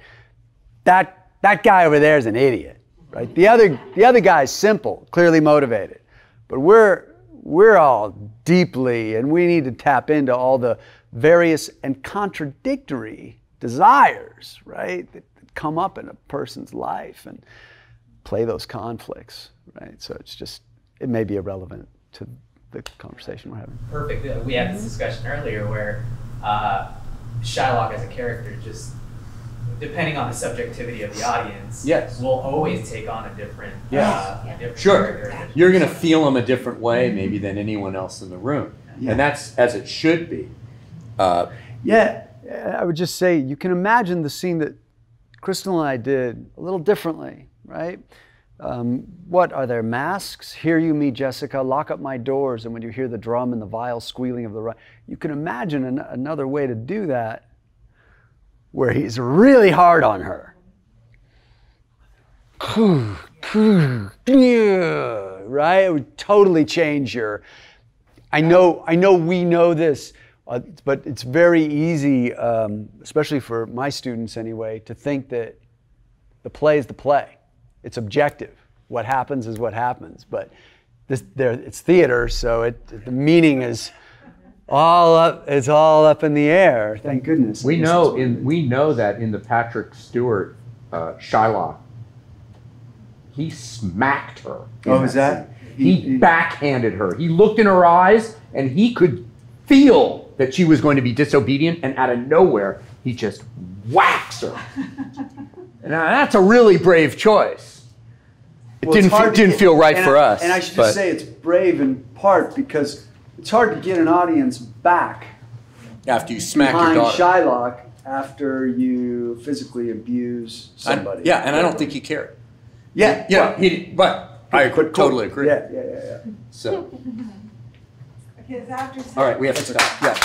That guy over there is an idiot, right? The other guy's simple, clearly motivated, but we're all deeply, and we need to tap into all the various and contradictory desires, right, that come up in a person's life, and play those conflicts, right? So it may be irrelevant to the conversation we're having. Perfect. We had this discussion earlier where Shylock as a character just depending on the subjectivity of the audience, yes, will always take on a different. Different sure. You're going to feel them a different way, maybe, than anyone else in the room, and that's as it should be. Yeah, I would just say you can imagine the scene that Crystal and I did a little differently, right? What are there masks? Hear you me, Jessica, lock up my doors, and when you hear the drum and the vile squealing of the you can imagine another way to do that, where he's really hard on her. Right? It would totally change your. I know we know this. But it's very easy, especially for my students anyway, to think that the play is the play. It's objective. What happens is what happens. But it's theater, so the meaning is all up. It's all up in the air. Thank goodness. We know that in the Patrick Stewart Shylock, he smacked her. Oh, is that? He backhanded her. He looked in her eyes, and he could feel that she was going to be disobedient, and out of nowhere, he just whacks her. Now, that's a really brave choice. It didn't feel right for us. And I should just say it's brave in part because it's hard to get an audience back after you smack your daughter. Shylock after you physically abuse somebody. And I don't think he cared. Yeah. But I totally agree. Yeah. So. Okay, it's after. All right, we have to stop. Yeah.